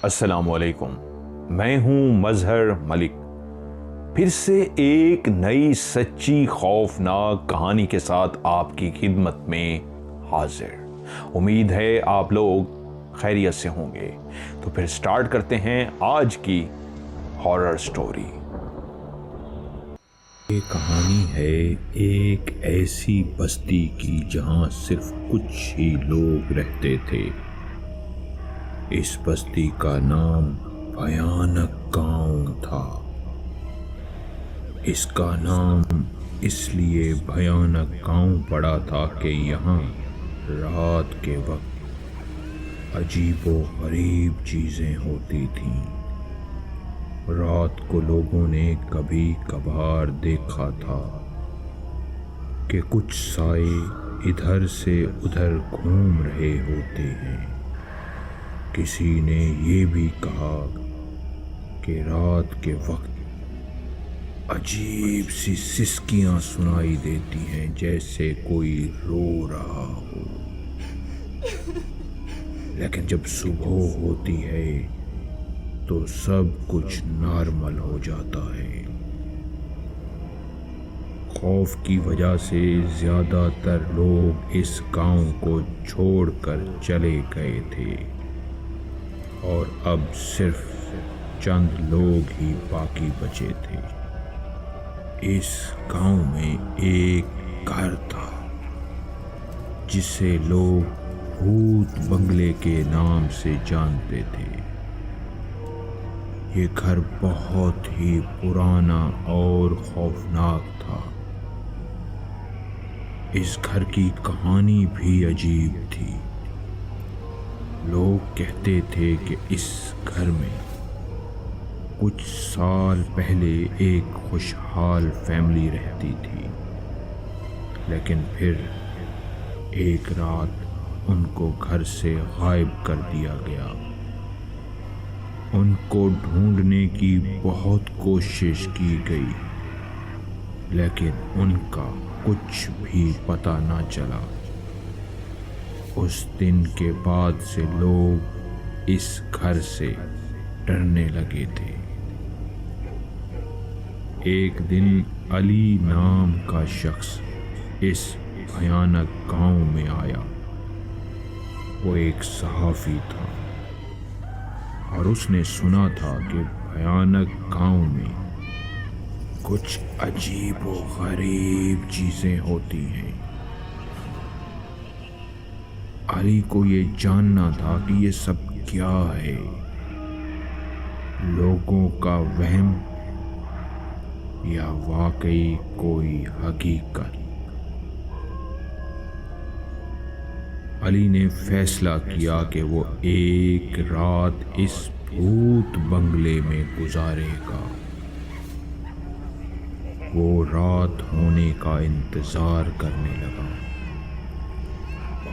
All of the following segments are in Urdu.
السلام علیکم، میں ہوں مظہر ملک، پھر سے ایک نئی سچی خوفناک کہانی کے ساتھ آپ کی خدمت میں حاضر۔ امید ہے آپ لوگ خیریت سے ہوں گے، تو پھر سٹارٹ کرتے ہیں آج کی ہارر سٹوری۔ یہ کہانی ہے ایک ایسی بستی کی جہاں صرف کچھ ہی لوگ رہتے تھے۔ اس بستی کا نام بھیانک گاؤں تھا۔ اس کا نام اس لیے بھیانک گاؤں پڑا تھا کہ یہاں رات کے وقت عجیب و غریب چیزیں ہوتی تھیں۔ رات کو لوگوں نے کبھی کبھار دیکھا تھا کہ کچھ سائے ادھر سے ادھر گھوم رہے ہوتے ہیں۔ کسی نے یہ بھی کہا کہ رات کے وقت عجیب سی سسکیاں سنائی دیتی ہیں، جیسے کوئی رو رہا ہو، لیکن جب صبح ہوتی ہے تو سب کچھ نارمل ہو جاتا ہے۔ خوف کی وجہ سے زیادہ تر لوگ اس گاؤں کو چھوڑ کر چلے گئے تھے، اور اب صرف چند لوگ ہی باقی بچے تھے۔ اس گاؤں میں ایک گھر تھا جسے لوگ بھوت بنگلے کے نام سے جانتے تھے۔ یہ گھر بہت ہی پرانا اور خوفناک تھا۔ اس گھر کی کہانی بھی عجیب تھی۔ لوگ کہتے تھے کہ اس گھر میں کچھ سال پہلے ایک خوشحال فیملی رہتی تھی، لیکن پھر ایک رات ان کو گھر سے غائب کر دیا گیا۔ ان کو ڈھونڈنے کی بہت کوشش کی گئی، لیکن ان کا کچھ بھی پتہ نہ چلا۔ اس دن کے بعد سے لوگ اس گھر سے ڈرنے لگے تھے۔ ایک دن علی نام کا شخص اس بھیانک گاؤں میں آیا۔ وہ ایک صحافی تھا، اور اس نے سنا تھا کہ بھیانک گاؤں میں کچھ عجیب و غریب چیزیں ہوتی ہیں۔ علی کو یہ جاننا تھا کہ یہ سب کیا ہے، لوگوں کا وہم یا واقعی کوئی حقیقت۔ علی نے فیصلہ کیا کہ وہ ایک رات اس بھوت بنگلے میں گزارے گا۔ وہ رات ہونے کا انتظار کرنے لگا،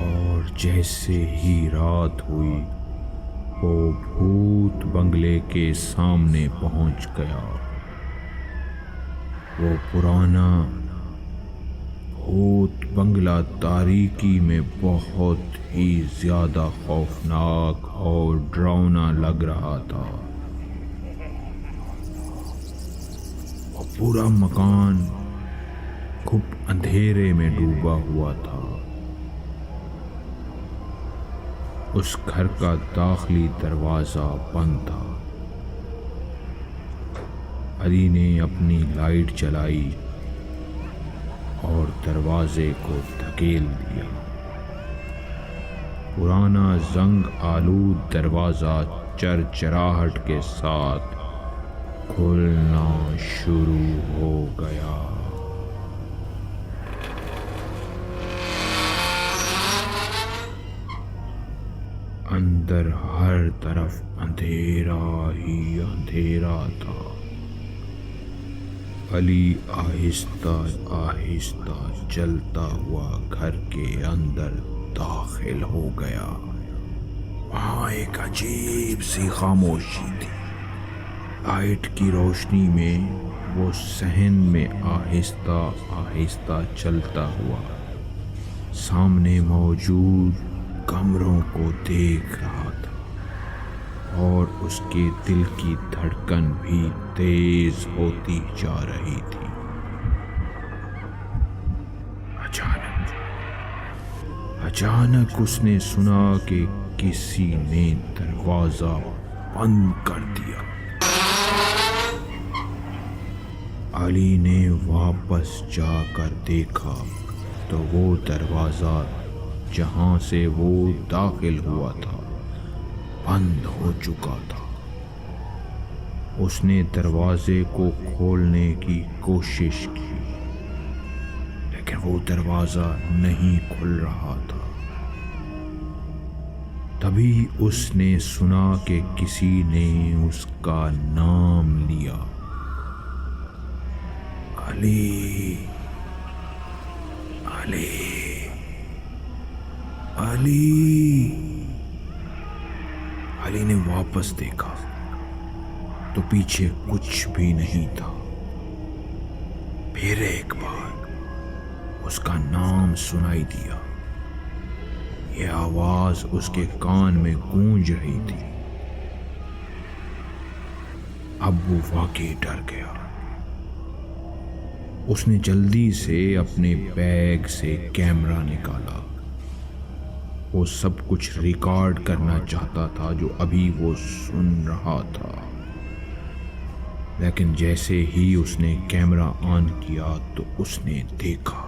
اور جیسے ہی رات ہوئی وہ بھوت بنگلے کے سامنے پہنچ گیا۔ وہ پرانا بھوت بنگلہ تاریکی میں بہت ہی زیادہ خوفناک اور ڈراؤنا لگ رہا تھا۔ وہ پورا مکان خوب اندھیرے میں ڈوبا ہوا تھا۔ اس گھر کا داخلی دروازہ بند تھا۔ علی نے اپنی لائٹ جلائی اور دروازے کو دھکیل دیا۔ پرانا زنگ آلود دروازہ چرچراہٹ کے ساتھ کھلنا شروع ہو گیا۔ اندر ہر طرف اندھیرا ہی اندھیرا تھا۔ علی آہستہ آہستہ چلتا ہوا گھر کے اندر داخل ہو گیا۔ وہاں ایک عجیب سی خاموشی تھی۔ لائٹ کی روشنی میں وہ صحن میں آہستہ آہستہ چلتا ہوا سامنے موجود کمروں کو دیکھ رہا تھا اور اس کے دل کی دھڑکن بھی تیز ہوتی جا رہی تھی۔ اچانک اس نے سنا کہ کسی نے دروازہ بند کر دیا۔ علی نے واپس جا کر دیکھا تو وہ دروازہ جہاں سے وہ داخل ہوا تھا بند ہو چکا تھا۔ اس نے دروازے کو کھولنے کی کوشش کی لیکن وہ دروازہ نہیں کھل رہا تھا۔ تبھی اس نے سنا کہ کسی نے اس کا نام لیا، علی علی علی۔ علی نے واپس دیکھا تو پیچھے کچھ بھی نہیں تھا۔ پھر ایک بار اس کا نام سنائی دیا۔ یہ آواز اس کے کان میں گونج رہی تھی۔ اب وہ واقعی ڈر گیا۔ اس نے جلدی سے اپنے بیگ سے کیمرہ نکالا۔ وہ سب کچھ ریکارڈ کرنا چاہتا تھا جو ابھی وہ سن رہا تھا، لیکن جیسے ہی اس نے کیمرہ آن کیا تو اس نے دیکھا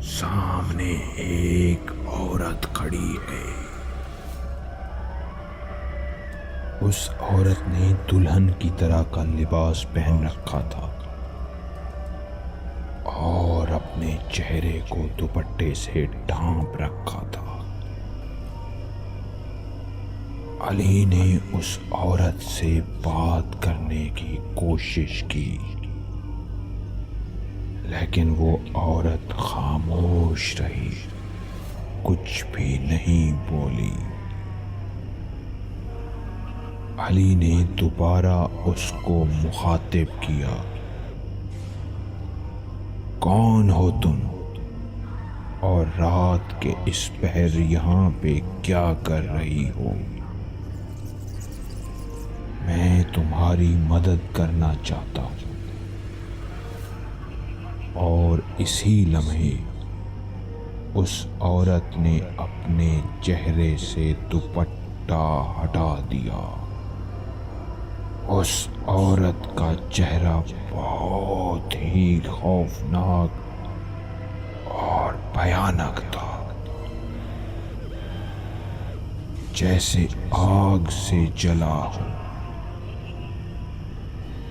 سامنے ایک عورت کھڑی ہے۔ اس عورت نے دلہن کی طرح کا لباس پہن رکھا تھا اور اپنے چہرے کو دوپٹے سے ڈھانپ رکھا تھا۔ علی نے اس عورت سے بات کرنے کی کوشش کی لیکن وہ عورت خاموش رہی، کچھ بھی نہیں بولی۔ علی نے دوبارہ اس کو مخاطب کیا، کون ہو تم اور رات کے اس پہر یہاں پہ کیا کر رہی ہو؟ میں تمہاری مدد کرنا چاہتا ہوں۔ اور اسی لمحے اس عورت نے اپنے چہرے سے دوپٹہ ہٹا دیا۔ اس عورت کا چہرہ بہت ہی خوفناک اور بھیانک تھا، جیسے آگ سے جلا ہو،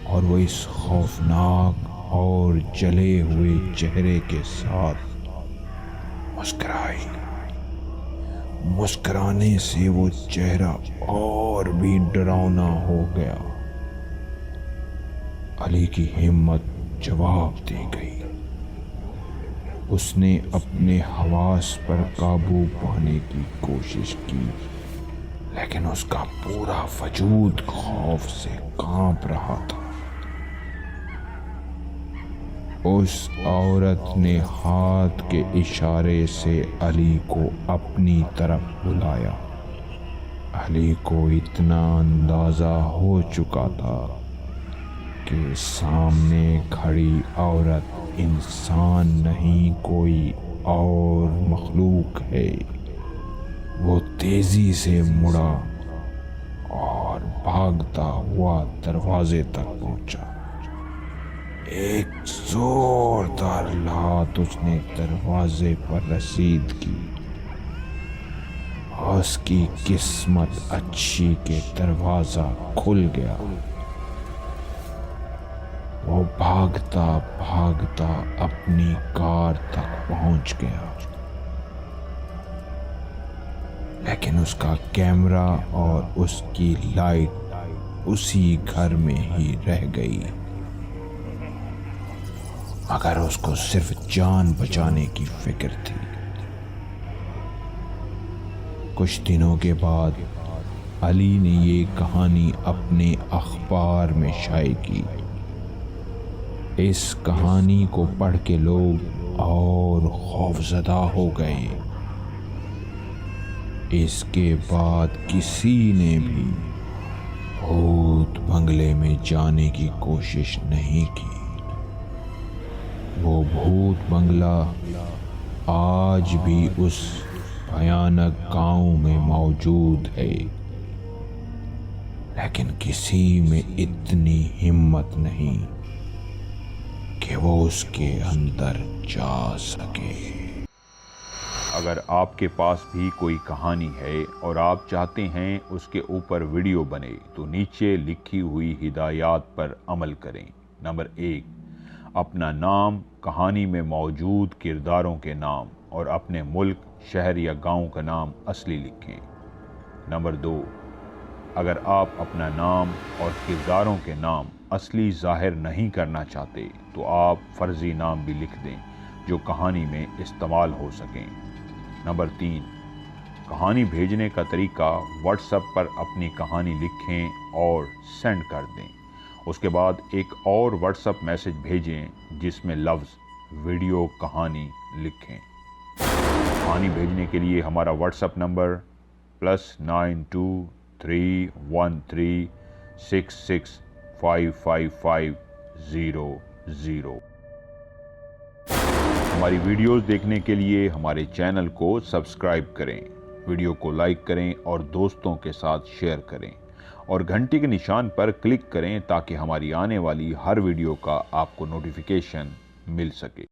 اور وہ اس خوفناک اور جلے ہوئے چہرے کے ساتھ مسکرائی۔ مسکرانے سے وہ چہرہ اور بھی ڈراؤنا ہو گیا۔ علی کی ہمت جواب دے گئی۔ اس نے اپنے حواس پر قابو پانے کی کوشش کی لیکن اس کا پورا وجود خوف سے کانپ رہا تھا۔ اس عورت نے ہاتھ کے اشارے سے علی کو اپنی طرف بلایا۔ علی کو اتنا اندازہ ہو چکا تھا کہ سامنے کھڑی عورت انسان نہیں، کوئی اور مخلوق ہے۔ وہ تیزی سے مڑا اور بھاگتا ہوا دروازے تک پہنچا۔ ایک زوردار لات اس نے دروازے پر رسید کی۔ اس کی قسمت اچھی کہ دروازہ کھل گیا۔ وہ بھاگتا بھاگتا اپنی کار تک پہنچ گیا لیکن اس کا کیمرہ اور اس کی لائٹ اسی گھر میں ہی رہ گئی، مگر اس کو صرف جان بچانے کی فکر تھی۔ کچھ دنوں کے بعد علی نے یہ کہانی اپنے اخبار میں شائع کی۔ اس کہانی کو پڑھ کے لوگ اور خوفزدہ ہو گئے۔ اس کے بعد کسی نے بھی بھوت بنگلے میں جانے کی کوشش نہیں کی۔ وہ بھوت بنگلہ آج بھی اس بھیانک گاؤں میں موجود ہے، لیکن کسی میں اتنی ہمت نہیں کہ وہ اس کے اندر جا سکے۔ اگر آپ کے پاس بھی کوئی کہانی ہے اور آپ چاہتے ہیں اس کے اوپر ویڈیو بنے تو نیچے لکھی ہوئی ہدایات پر عمل کریں۔ نمبر 1، اپنا نام، کہانی میں موجود کرداروں کے نام اور اپنے ملک، شہر یا گاؤں کا نام اصلی لکھیں۔ نمبر 2، اگر آپ اپنا نام اور کرداروں کے نام اصلی ظاہر نہیں کرنا چاہتے تو آپ فرضی نام بھی لکھ دیں جو کہانی میں استعمال ہو سکیں۔ نمبر 3، کہانی بھیجنے کا طریقہ واٹس ایپ پر اپنی کہانی لکھیں اور سینڈ کر دیں۔ اس کے بعد ایک اور واٹس ایپ میسج بھیجیں جس میں لفظ ویڈیو کہانی لکھیں۔ کہانی بھیجنے کے لیے ہمارا واٹس ایپ نمبر +923136655500۔ ہماری ویڈیوز دیکھنے کے لیے ہمارے چینل کو سبسکرائب کریں، ویڈیو کو لائک کریں اور دوستوں کے ساتھ شیئر کریں اور گھنٹی کے نشان پر کلک کریں تاکہ ہماری آنے والی ہر ویڈیو کا آپ کو نوٹیفیکیشن مل سکے۔